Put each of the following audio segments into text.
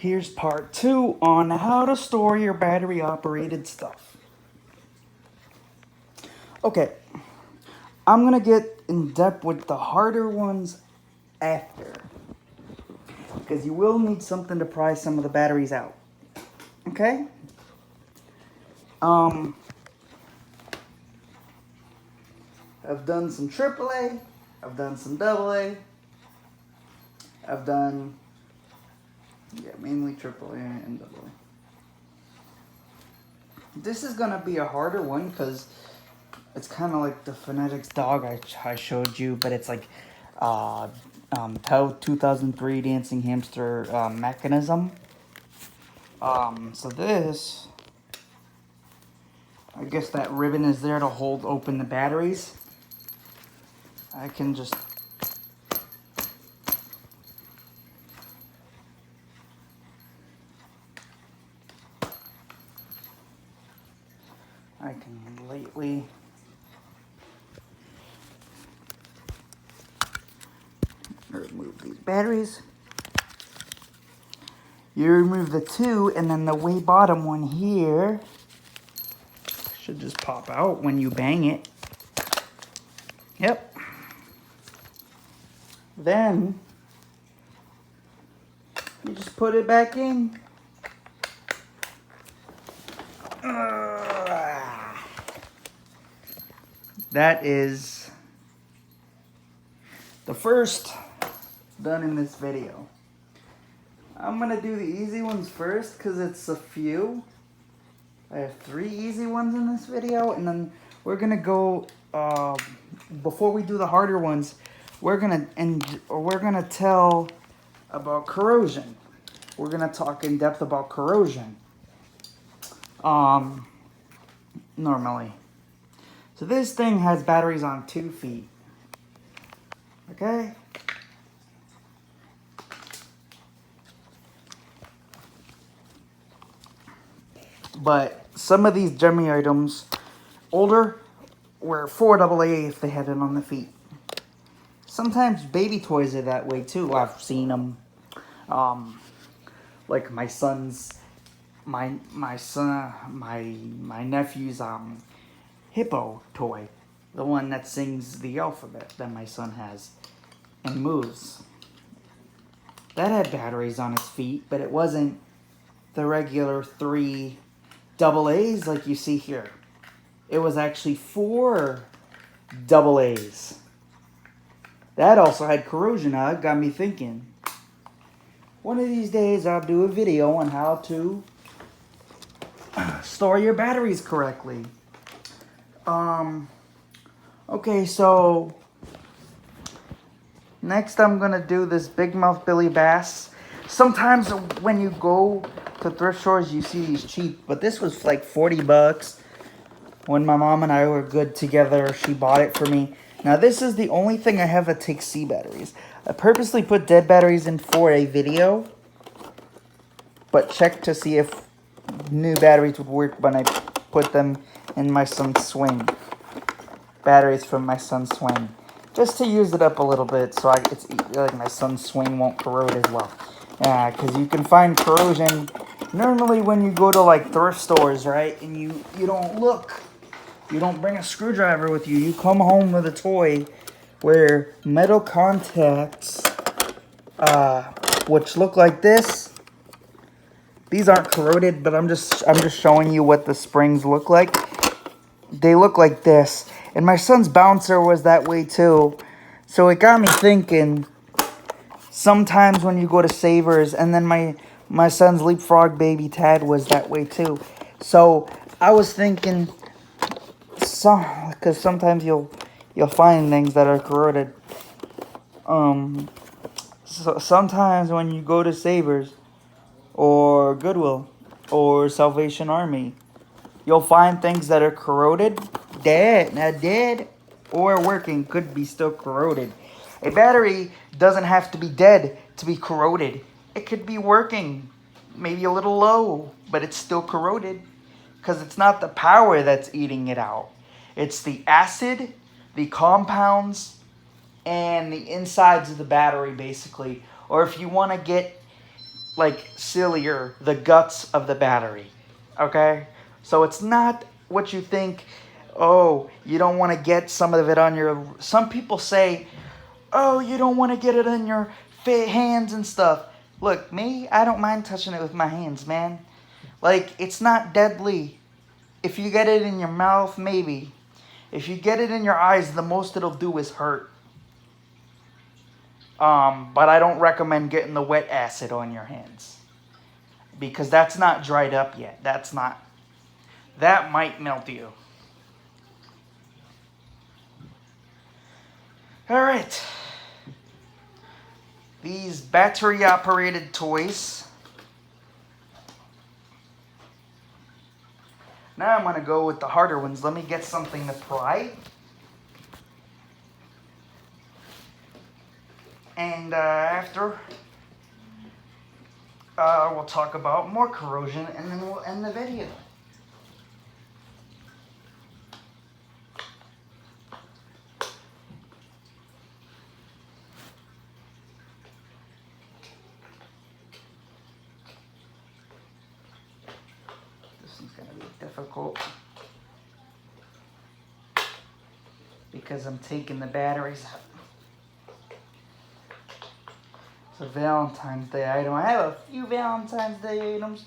Here's part 2 on how to store your battery operated stuff. Okay, I'm gonna get in depth with the harder ones after, because you will need something to pry some of the batteries out. Okay? I've done some AAA, I've done some AA, I've done, mainly AAA and AA. This is gonna be a harder one because it's kind of like the phonetics dog I showed you, but it's like Tau 2003 dancing hamster mechanism. So this, I guess that ribbon is there to hold open the batteries. I can just lightly remove these batteries. You remove the two, and then the way bottom one here should just pop out when you bang it. Yep. Then you just put it back in. That is the first done in this video. I'm gonna do the easy ones first because it's a few. I have 3 easy ones in this video, and then we're gonna go before we do the harder ones. We're gonna tell about corrosion. We're gonna talk in depth about corrosion. Normally. So this thing has batteries on 2 feet. Okay? But some of these Gemmy items, older, were 4 AA if they had it on the feet. Sometimes baby toys are that way too. I've seen them. Like my nephew's hippo toy, the one that sings the alphabet that my son has and moves. That had batteries on its feet, but it wasn't the regular 3 AA's like you see here. It was actually 4 AA's. That also had corrosion on it. Got me thinking. One of these days I'll do a video on how to store your batteries correctly. Okay, so next I'm gonna do this Big Mouth Billy Bass. Sometimes when you go to thrift stores you see these cheap, but this was like 40 bucks. When my mom and I were good together, she bought it for me. Now this is the only thing I have that takes C batteries. I purposely put dead batteries in for a video, but check to see if new batteries would work when I put them in my son's swing. Batteries from my son's swing. Just to use it up a little bit so it's like my son's swing won't corrode as well. Yeah, because you can find corrosion normally when you go to like thrift stores, right? And you don't look. You don't bring a screwdriver with you. You come home with a toy where metal contacts, which look like this. These aren't corroded, but I'm just showing you what the springs look like. They look like this. And my son's bouncer was that way too. So it got me thinking, sometimes when you go to Savers, and then my son's Leapfrog baby Tad was that way too. So I was thinking, because sometimes you'll find things that are corroded. So sometimes when you go to Savers or Goodwill or Salvation Army, you'll find things that are corroded, dead, or working, could be still corroded. A battery doesn't have to be dead to be corroded. It could be working, maybe a little low, but it's still corroded because it's not the power that's eating it out. It's the acid, the compounds, and the insides of the battery, basically. Or if you want to get like sillier, the guts of the battery. Okay? So it's not what you think. Oh, you don't want to get some of it on your. Some people say, oh, you don't want to get it in your hands and stuff. Look, me, I don't mind touching it with my hands, man. Like, it's not deadly. If you get it in your mouth, maybe. If you get it in your eyes, the most it'll do is hurt. But I don't recommend getting the wet acid on your hands. Because that's not dried up yet. That's not. That might melt you. Alright. These battery operated toys. Now I'm going to go with the harder ones. Let me get something to pry. And after, we'll talk about more corrosion, and then we'll end the video. This is going to be difficult because I'm taking the batteries out. It's a Valentine's Day item. I have a few Valentine's Day items,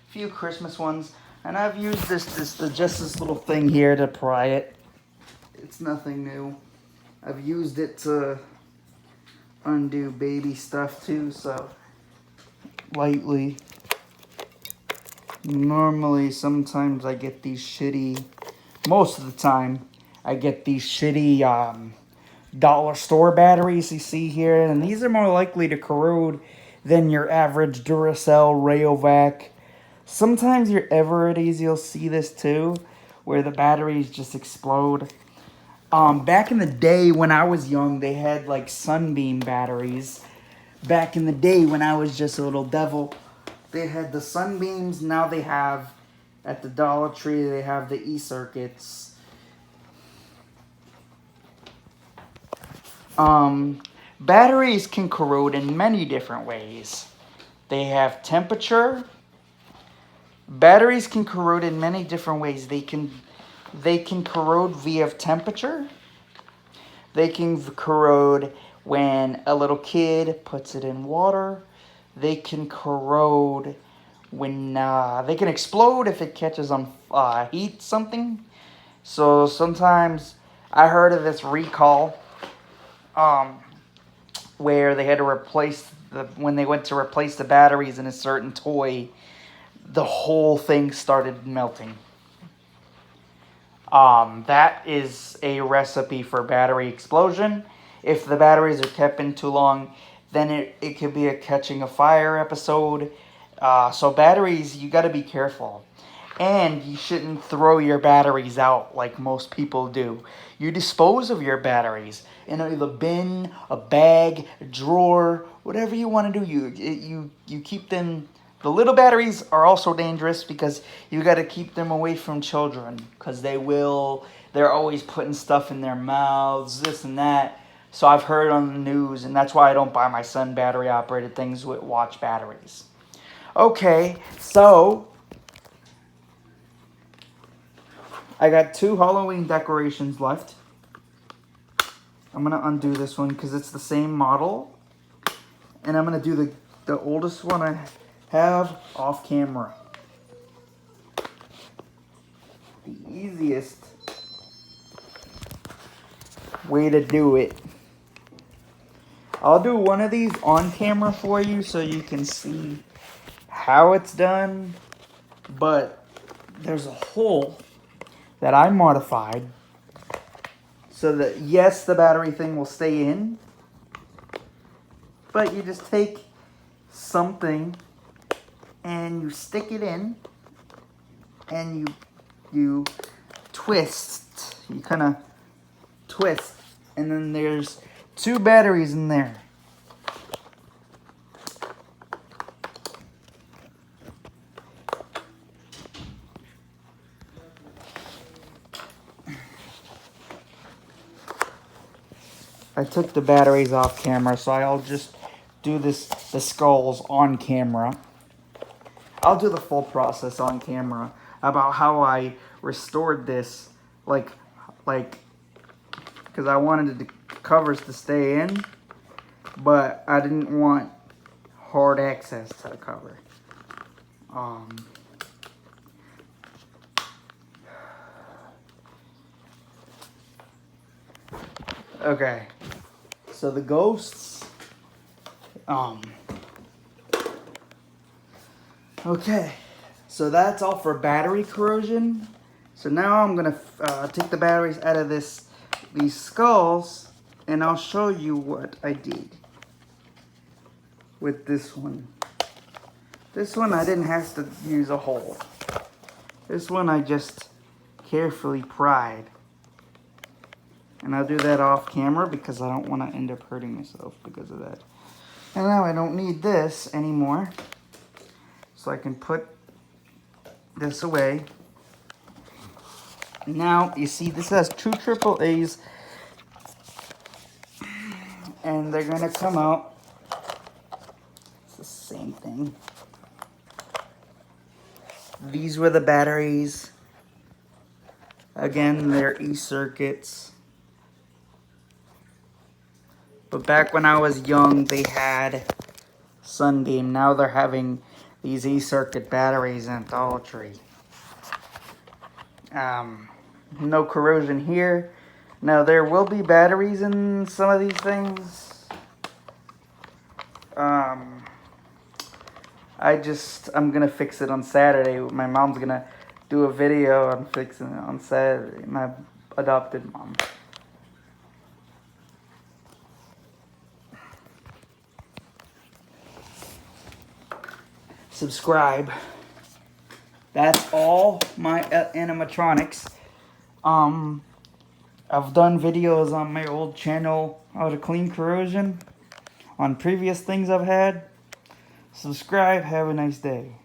a few Christmas ones, and I've used just this little thing here to pry it. It's nothing new. I've used it to undo baby stuff too, so lightly. Normally, sometimes I get these shitty, most of the time, I get these shitty dollar store batteries you see here, and these are more likely to corrode than your average Duracell Rayovac. Sometimes your Everetys, you'll see this too, where the batteries just explode. Back in the day when I was young, they had like Sunbeam batteries. Back in the day when I was just a little devil, they had the Sunbeams. Now they have, at the Dollar Tree, they have the E-circuits. Batteries can corrode in many different ways. They have temperature. Batteries can corrode in many different ways. They can corrode via temperature. They can corrode when a little kid puts it in water. They can corrode when they can explode if it catches on heat something. So sometimes I heard of this recall where they had to replace when they went to replace the batteries in a certain toy, the whole thing started melting. That is a recipe for battery explosion. If the batteries are kept in too long, then it could be a catching a fire episode. So batteries, you got to be careful. And you shouldn't throw your batteries out like most people do. You dispose of your batteries in a bin, a bag, a drawer, whatever you want to do. You keep them. The little batteries are also dangerous because you got to keep them away from children because they're always putting stuff in their mouths, this and that. So I've heard on the news, and that's why I don't buy my son battery-operated things with watch batteries. Okay, so I got 2 Halloween decorations left. I'm going to undo this one because it's the same model. And I'm going to do the oldest one I have off camera. The easiest way to do it. I'll do one of these on camera for you so you can see how it's done. But there's a hole that I modified so that, yes, the battery thing will stay in, but you just take something and you stick it in and you twist. You kind of twist, and then there's 2 batteries in there. I took the batteries off camera, so I'll just do this the skulls on camera. I'll do the full process on camera about how I restored this, like, because I wanted the covers to stay in, but I didn't want hard access to the cover. Okay, so the ghosts, okay, so that's all for battery corrosion. So now I'm gonna take the batteries out of these skulls, and I'll show you what I did with this one. This one I didn't have to use a hole. This one I just carefully pried. And I'll do that off camera because I don't want to end up hurting myself because of that. And now I don't need this anymore. So I can put this away. Now, you see, this has 2 AAAs. And they're going to come out. It's the same thing. These were the batteries. Again, they're E-circuits. But back when I was young, they had Sunbeam. Now they're having these E-circuit batteries in Dollar Tree. No corrosion here. Now there will be batteries in some of these things. I'm gonna fix it on Saturday. My mom's gonna do a video on fixing it on Saturday. My adopted mom. Subscribe. That's all my animatronics. I've done videos on my old channel how to clean corrosion on previous things I've had. Subscribe. Have a nice day.